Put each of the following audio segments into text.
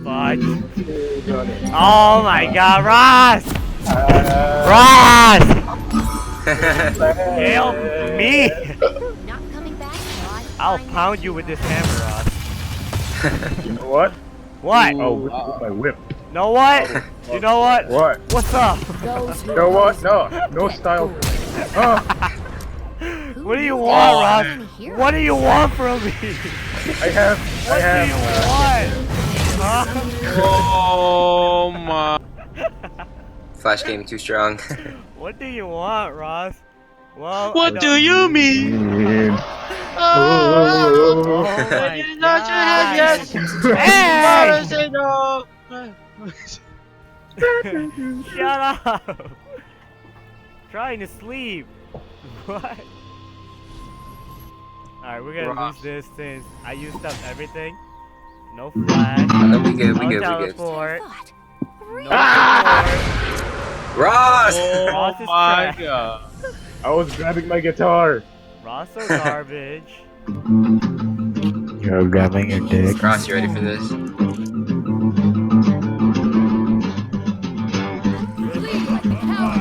fudge. Oh my god, Ross! Ross! Help me! Not coming back, Rod. I'll pound you with this hammer, Ross. You know what? What? Oh, with my whip. Know what? You know what? What? What's up? You know what? No style. What do you want, Ross? What do you want from me? I have. What do you want? Oh my. Flash game too strong. What do you want, Ross? Well, What do you mean? Oh my Not your head yet. Hey! Say no. Shut up! Trying to sleep. What? Alright, we're gonna lose this since I used up everything. No flash. No, we good, No we good, we good. teleport. No Ross! Ross Oh is my trash. god. I was grabbing my guitar. Ross so garbage. You're grabbing your dick. Ross, you ready for this?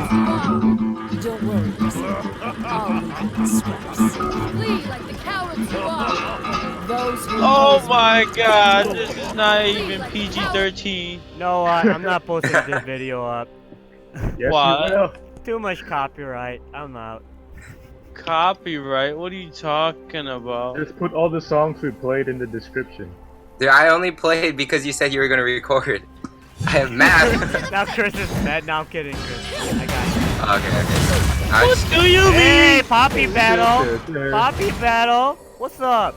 Don't worry, I'll leave the scraps. Flee like the cowards you are. Those who Oh my god. This is not even PG-13. No, I'm not posting this video up. Yes, What? you will. Too much copyright. I'm out. Copyright? What are you talking about? Just put all the songs we played in the description. Dude, I only played because you said you were gonna record. I have math. Now Chris is mad. No, I'm kidding, Chris. I got you. Okay. What do you Hey, mean? Poppy battle! Poppy battle! What's up?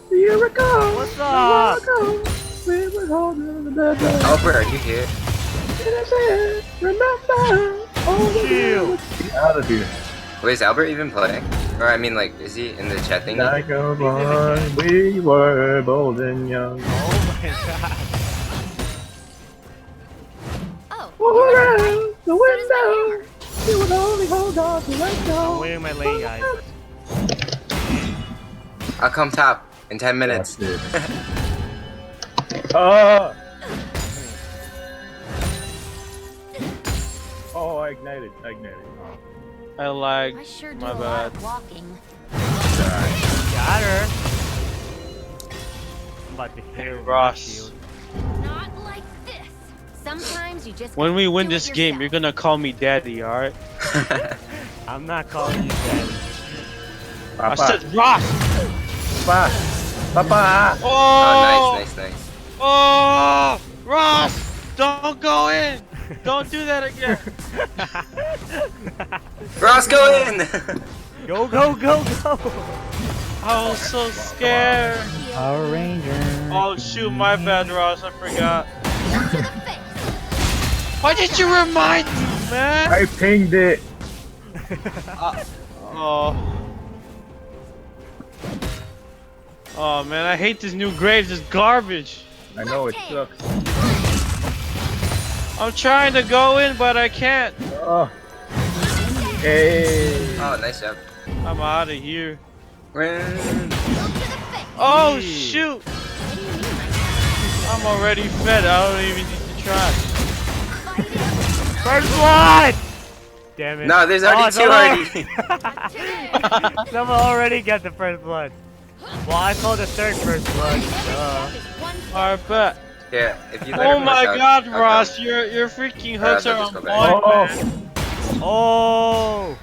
Here we go. What's up? Albert, are you here? Chill. Get out of here. Wait, is Albert even playing? Or I mean, like, is he in the chat thing? Like a boy, we were bold and young. Oh my god. Oh, The window, you would only hold on to let I'm go. waiting my lane, guys. I'll come top in 10 minutes. Oh, I ignited. I like. I sure do My a lot bad. of walking. Got her. I'm about to hit her with my Ross. shield. Not like this. Sometimes you just When gotta we win do this it game, you're yourself. gonna call me daddy, alright? I'm not calling you daddy. I said Ross! Papa. Oh! Oh, nice. Oh! Ross! Don't go in! Don't do that again! Ross, go in! Go! I was so scared. Power Ranger. Oh shoot, my bad, Ross. I forgot. Why did you remind me, man? I pinged it. Oh. Oh man, I hate this new grave. This garbage. I know it sucks. I'm trying to go in, but I can't. Oh. Hey. Oh, nice job. I'm out of here. Run. Oh shoot! I'm already fed. I don't even need to try. First blood! Damn it. No, there's already two already. Someone already got the first blood. Well, I called the third first blood. Alright, bet. Yeah, if you let Oh him my rush god, out, I'll Ross, come. your freaking Alright, hooks are I'll on just point, go back. man. Oh!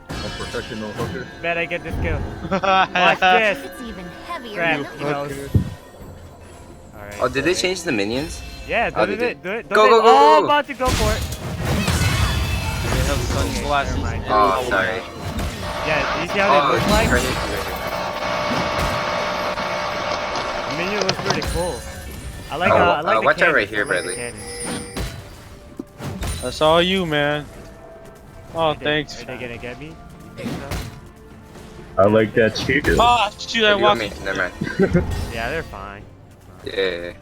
A professional hooker. Bet I get this kill. Watch this. It's even heavier Crap, than he knows. Alright. Oh, did they change the minions? Yeah, Oh, do they it. did. Do it. Go, go, go, Oh, go. about to go for it. They have sunglasses. Never mind. Oh, sorry. Yeah, you see how they Oh, look like? turn it. The minion looks pretty cool. I like, Oh, I like the watch out right cannons. here, I like the Bradley. cannons. That's all you, man. Oh, Are they- thanks. Are they gonna get me? Think so? I like that chicken. Oh, shoot, I You want me? walked. Never mind. Yeah, they're fine. Yeah.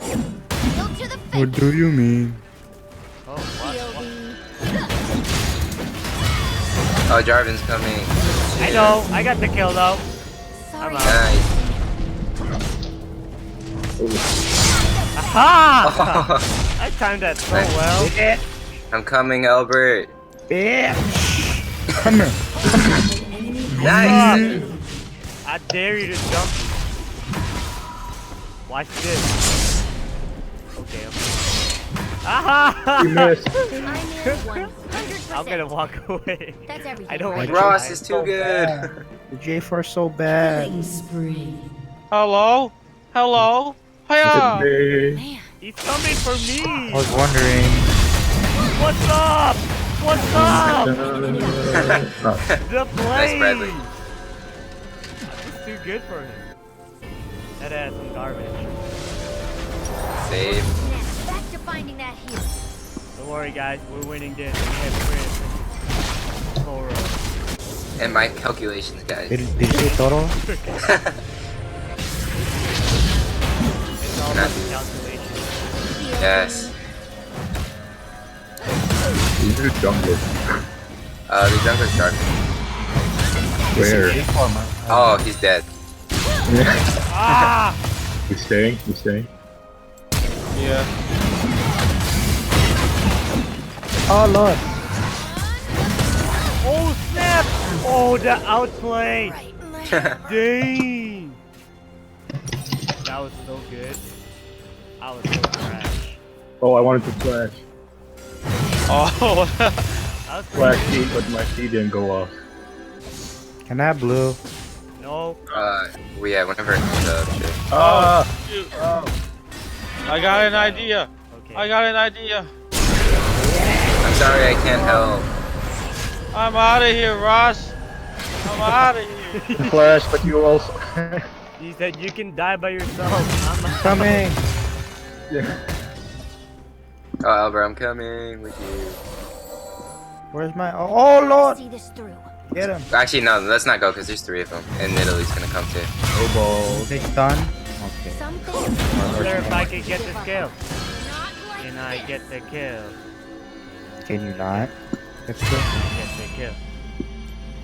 Go to the What do you mean? Oh, what? Oh, Jarvan's coming. I know. I got the kill though. Sorry. I'm out. Nice. Aha! I timed that so well. I'm coming, Albert. Yeah. Come here. Nice. I dare you to jump. Watch this. Okay. Aha! You missed. I'm in 100%. I'm gonna walk away. That's everything. I don't want Ross to is too good. The J4 so bad. Hello? Hello? Hiya! Hey. Man, He's coming for me. I was wondering. What's up? What's up? Oh, The Nice, Bradley. plane. It's too good for him. That has some garbage. Save. now back to finding that heel. Don't worry, guys. We're winning this. We have Chris. Toro. And my calculations, guys. Did you say Toro? It's all about the calculation. Yes. he's in the jungle. The jungler's dark. Where? J4, man. Oh, he's dead. Ah! He's staying. He's staying. Yeah. Oh lord. Oh snap! Oh, the outplay! Right. Dang! That was so good. I was so trash. Oh, I wanted to flash. Oh. That was Flash pretty feed, but my feed didn't go off. Can I have blue? good. No. Yeah, whenever it comes up, sure. Ah! Shoot. I got an idea. Okay. I got an idea. I'm sorry, I can't help. I'm out of here, Ross. I'm out of here. Flash, but you also. He said you can die by yourself. I'm not. Coming. Yeah. Oh, Albert, I'm coming with you. Where's my? Oh lord. See this through. Get him. Actually, no, let's not go because there's 3 of them. And Italy's gonna come too. Oh balls. Big stun. Okay. Something. wonder if I can get the kill. Not like Can I this. get the kill? Can you not? Let's go. Get the kill.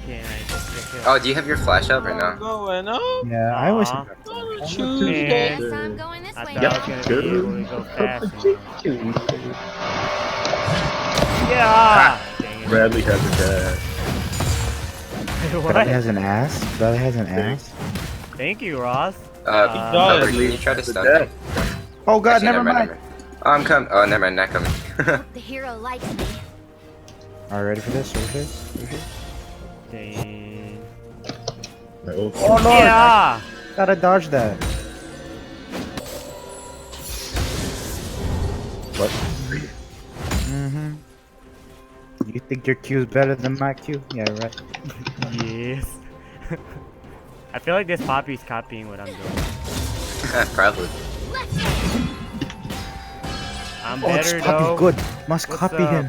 Can I get the kill? Oh, do you have your flash up or I'm no? going up Yeah, I was. Aw. on a Man. Tuesday. Guess I'm going this I way. thought Yep, I was gonna good. be able to go faster. Bradley Yeah! Dang it. has a dad. What? Bradley has an ass. Bradley has an ass. Thank you, Ross. Albert, can you try to Has a stun dad. me? Oh god, Actually, never mind. Oh, I'm coming. Oh, never mind, not coming. The hero likes me. Alright, ready for this? Ready for this? Dang. My old Oh lord. Yeah! Gotta dodge that. What? Mm-hmm. You think your Q is better than my Q? Yeah, right. Yes. I feel like this Poppy's copying what I'm doing. Probably. Let's go. I'm Oh, this better Poppy's though. good. Must What's copy up? him.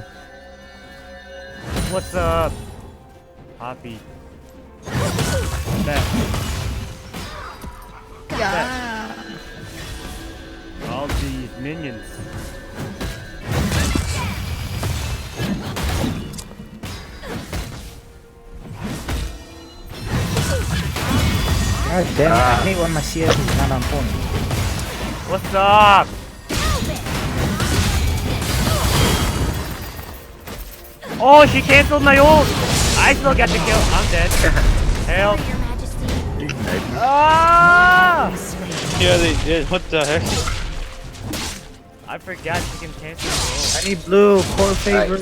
What's up? Poppy. Bet. Bet. All these minions. God damn it, I hate when my CS is not on point. What's up? Oh, she canceled my ult! I still got the kill. I'm dead. Help. Your Majesty. Ah! Yeah, they did. What the heck? I forgot she can cancel the I need blue, core favor.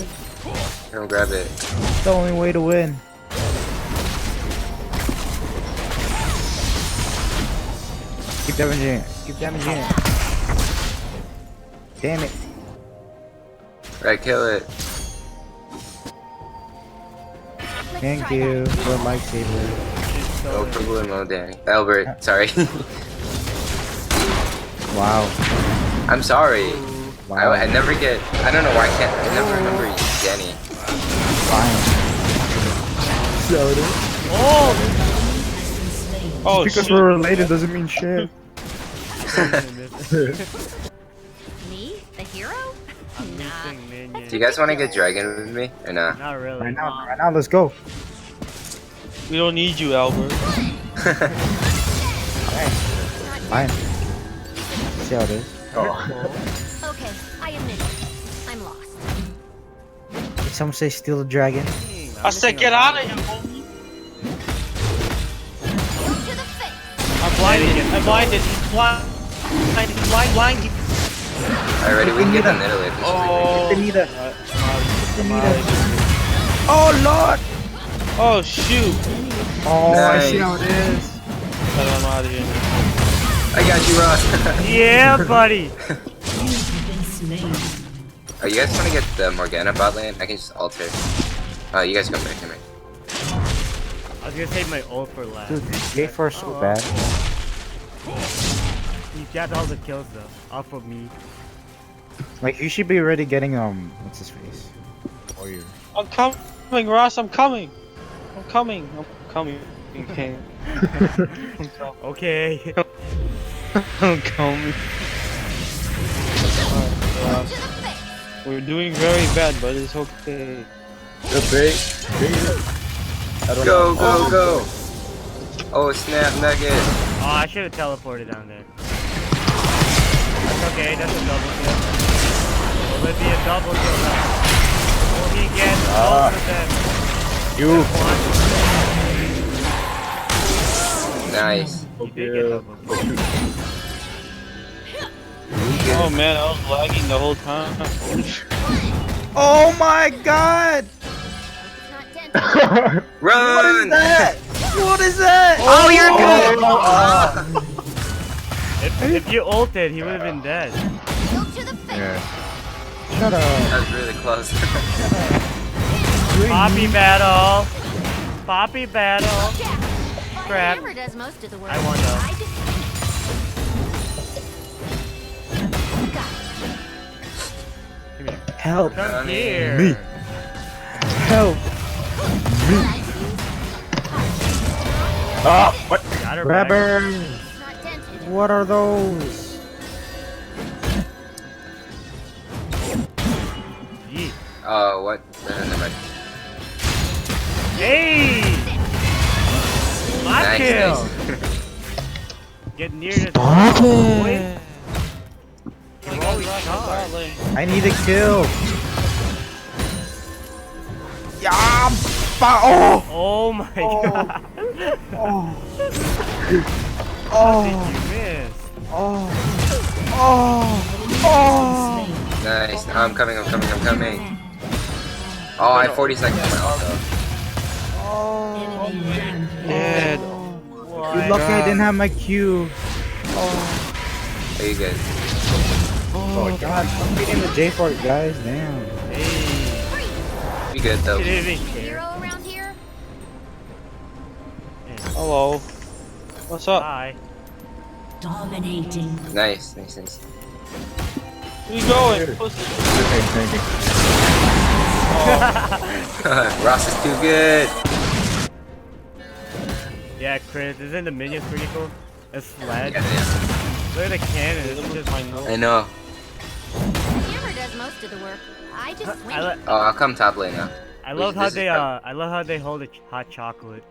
Come grab it. It's the only way to win. Keep damaging it. Keep damaging it. Damn it. Right, kill it. Thank you for a lightsaber. No problemo, Danny. Albert, sorry. Wow. I'm sorry. Wow. I never get. I don't know why I can't. I never remember Danny. Fine. Oh! Oh, Because shit. we're related doesn't mean shit. Me? The hero? I'm Nah. missing minions. Do you guys want to get dragon with me or no? Not really. Right now, let's go. We don't need you, Albert. Fine. See how it is. Oh. Okay, I admit it. I'm lost. Did someone say steal the dragon? I said get out of here, homie. To the face. I'm blinded. I'm blinded. He's blind. He's blind. Alright, ready? We can get them in Italy. Oh. Anita. I'm out of here. Oh lord! Oh shoot. Oh, I see Nice. how it is. I'm out of here now. I got you, Ross. Yeah, buddy. Oh, you guys want to get the Morgana bot lane? I can just alter. Oh, you guys come here. I was gonna save my ult for last. Dude, this J4 is so bad. You got all the kills though, off of me. Like, you should be already getting, what's his face? Warrior. I'm coming, Ross. I'm coming. I'm coming. Okay. Okay. I'm coming. We're doing very bad, but it's okay. The bait. I don't Go, know. go, go. Oh, snap, nugget. Oh, I should have teleported down there. That's okay, that's a double kill. Will it be a double kill now? Will he get both of them? You. Nice. He did get double kill. Oh man, I was lagging the whole time. Oh my god! It's not dented. Run! What is that? What is that? Oh, you're good! If you ulted, he would have been dead. Go to the face. Yeah. Shut up. That was really close. Poppy battle. Poppy battle. Yeah. Crap. Hammer does most of the work. I won, though. I just... Got it. Come here. Help. Come here. Me. Help. Ah, what? Got her back. Grabber. It's not dented. What are those? Yeet. Oh, what? Never mind. Hey! My Nice, kill! nice. Get near the Stop boy. it. You're always charged. I need a kill. Yeah. Oh. Oh my god. Oh. How did you miss? Oh. Oh. Oh. Nice. I'm coming. Oh, I have 40 seconds on my ult though. Oh. Dead. What? You're lucky I didn't have my Q. Are you good? Oh god, I'm beating the J4 guys, damn. Hey. You good though. She didn't even care. Hero around here? Hello. What's up? Bye. Dominating. Nice. Where you going? Pussy. Okay, thank you. Ross is too good. Yeah, Chris, isn't the minions pretty cool? A sled? Yeah, yeah. Look at the cannon, it's just I know. Hammer does most of the work. I just swing. Oh, I'll come top lane now. I love how This is they fun. I love how they hold the hot chocolate.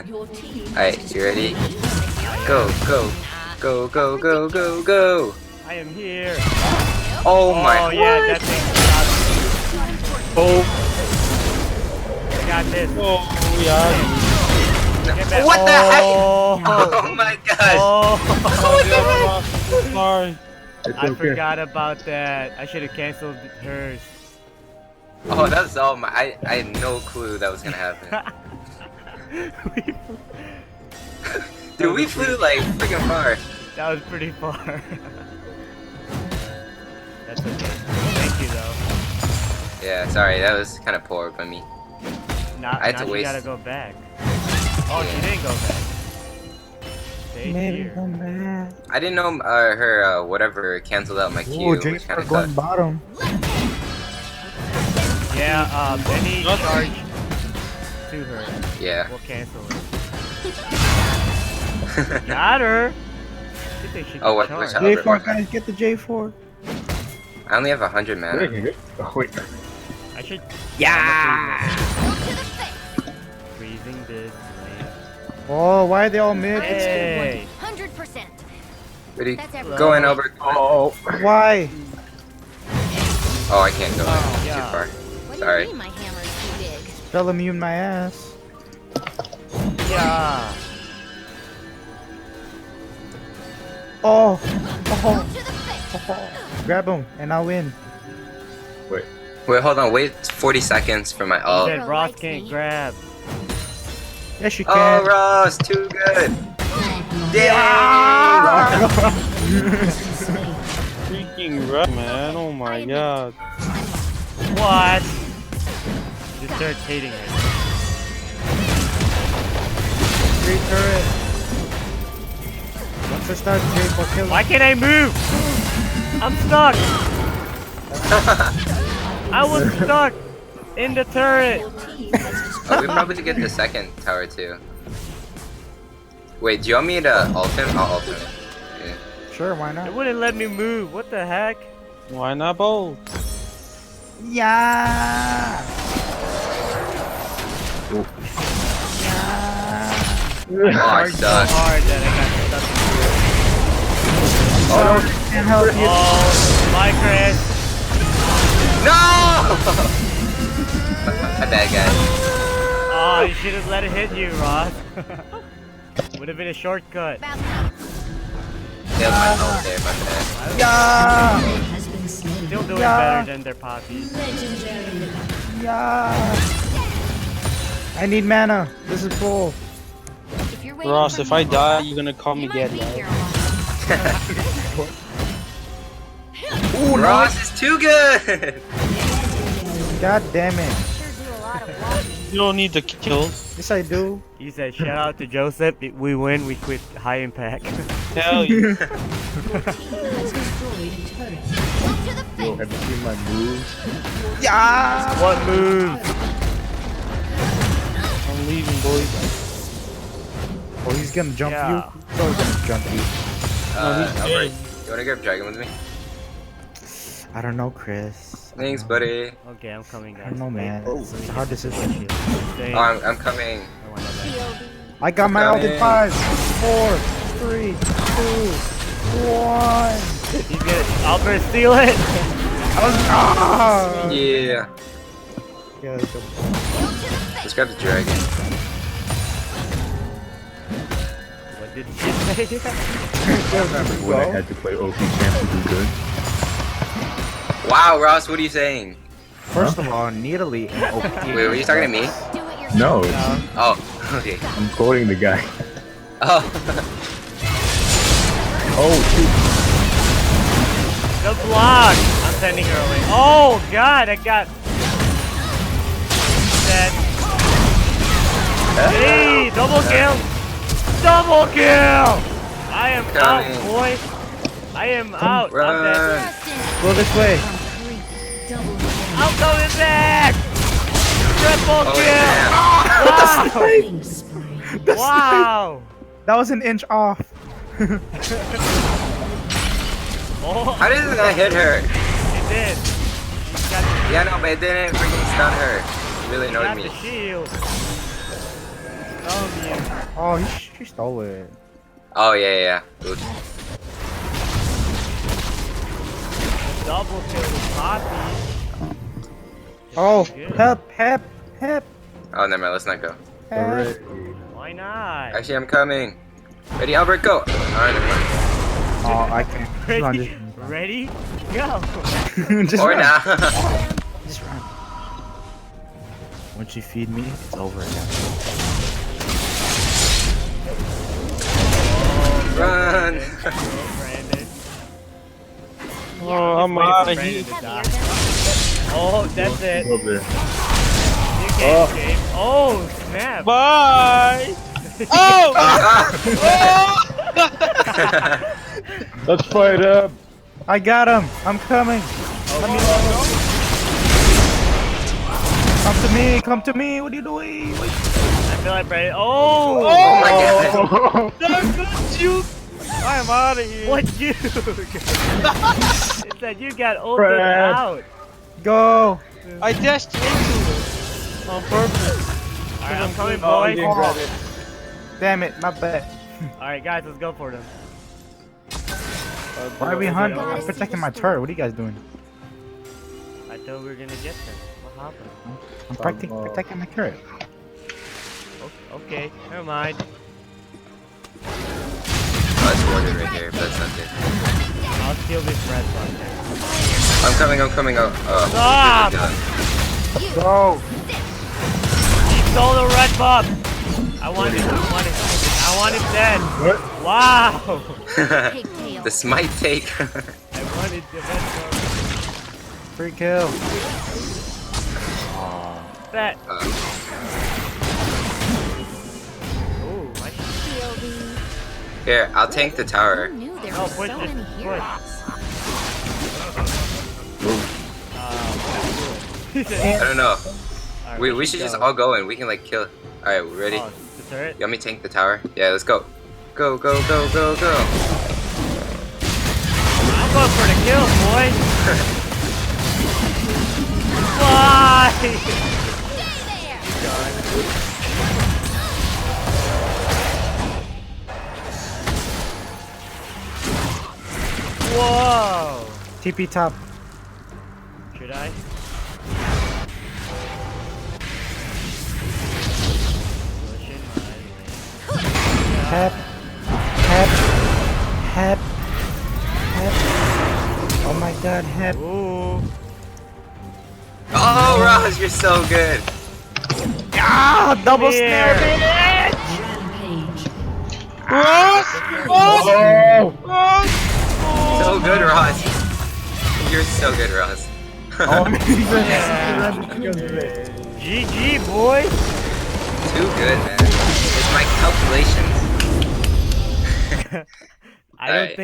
Your team. Alright, you ready? Go. I am here. Oh my. Oh yeah, that thing. Oh, I got this. Oh yeah. Get back. What the heck? Oh, Oh my gosh. oh. Sorry. it's I okay. forgot about that. I should have canceled hers. Oh, that's all my. I had no clue that was gonna happen. Dude, we flew like freaking far. That was pretty far. That's okay. Thank you though. Yeah, sorry, that was kind of poor by me. Now, I had now to you waste- gotta go back. Oh, she didn't go back. Stay Maybe here. come back. I didn't know her whatever canceled out my Q, Ooh, which J4 kind of going cut. bottom. Yeah, any charge to her Yeah. will cancel it. Got her. I think they should Oh, what- charge. which house? J4 guys, get the J4. I only have 100 Wait, mana. oh, wait. I should. Yeah. Freezing this lane. Oh, why are they all mid? Hey. 100%. Ready? That's everything. Go in, Albert. Oh, Why? Oh, I can't go in. yeah. Too far. What Sorry. do you mean my hammer's too big? Spell immune my ass. Yeah. Oh. To Oh. the face. Grab him and I'll win. wait. Wait, hold on. Wait 40 seconds for my He ult. said Ross likes can't me. grab. Yes, you Oh, can. Ross, too good. Dang! Freaking rough, man. Oh my god. What? Just start hating it. Great turret. Once I start Jake, I'll kill him. Why can't I move? I'm stuck. I was stuck in the turret. Oh, we probably should get the second tower too. Wait, do you want me to ult him? I'll ult him. Yeah. Sure, why It not? wouldn't let me move. What the heck? Why not both? Yeah. Oh, I Charged so suck. hard that I got stuck. Oh, can't help you. Oh, my Chris. No! My bad, guys. Oh, you should have let it hit you, Ross. Would have been a shortcut. Failed my ult there, my bad. Yeah. Has been slain. Still doing Yeah. better than their poppies. Legendary. Yeah. I need mana. This is full. If you're waiting Ross, for if me, I die, you're gonna call me you might dead, be right? here a while. Ooh, no. Ross is too good! God damn it. Sure do a lot of walking. You don't need the kills. Yes, I do. He said, shout out to Joseph. If we win, we quit high impact. Hell yeah. Your team has destroyed a turret. To the Yo, face. have you seen my moves? Yeah. What move? I'm leaving, boys. Oh, he's gonna jump Yeah. you. So he's gonna jump you. Albert, you wanna grab Dragon with me? I don't know, Chris. Thanks, buddy. Okay, I'm coming, I guys. don't know, man. Wait, It's a hard decision. stay. Oh, I'm coming. I want that back. I got my ult in Coming. 5, 4, 3, 2, 1. He's gonna Albert steal it. Ah! Yeah. Yeah, let's go. Let's grab the dragon. What did he say? When I had to play OP champ to do good. Wow, Ross, what are you saying? First of all, Nidalee and OP. Wait, were you talking to me? Do it yourself. No, Oh, okay. I'm quoting the guy. Oh, Oh, shoot. The block. I'm sending her away. Oh God, I got that. Hey, double kill! Double kill! I am out, Coming. boy. I am out. I'm dead. run. Go this way. Double kill. I'm coming back. Triple Oh, kill! yeah. Killing spree. Wow! That was an inch off. Oh, How did that hit her? it did. He's got, Yeah, no, but it didn't freaking stun her. It really got annoyed the me. shield. Oh, he stole it. Oh, yeah. Oops. Double kill with Poppy. Oh, Good. help. Oh, never mind, let's not go. Alright. Why not? Actually, I'm coming. Ready, Albert, go! Alright, never mind. Oh, I can't. Just run, Ready? Ready? Go! just Or run. now. Just run. Once you feed me, it's over again. Run! Brandon. Oh, I'm Waiting out for of Brandon here. to die. Oh, that's it. Over there. You can't escape. Oh, snap. Bye! Oh! Let's fight up. I got him. I'm coming. Come to me. What are you doing? I feel like Brandon. Oh! Oh my god! That's good, you. I'm out of here. What you? It said you got ulted Brad. out. Go. I dashed into it on purpose. Alright, I'm coming, Oh, boy. he didn't grab it. Damn it, my bad. Alright, guys, let's go for them. Why are we hunting? I'm protecting my turret. What are you guys doing? I thought we were gonna get them. What happened? I'm protecting my turret. Okay, never mind. Oh, it's warded right here, but that's not good. I'll steal this red one there. I'm coming. Oh, Stop! Go! He stole the red buff! I want him dead! What? Wow! Pigtail. the smite take. I wanted the red buff. Free kill. That. Uh, Oh, my Here, I'll tank the tower. Who knew there Oh, were so push it, many push. heroes? I don't know. Alright, We should just all go and we can like kill. Alright, we ready? Oh, the turret? You want me to tank the tower? Yeah, let's go. Go. I'm going for the kill, boy! Why? Stay there. Whoa! TP top. Should I? Pushing my Hep. Oh my god, Hep. way. Ooh. Oh, Roz, you're so good. Ah, double snare, Here. bitch! Oh! So good, Roz. You're so good, Roz. Oh, GG, boy! Too good, man. It's my calculations. I don't Alright. think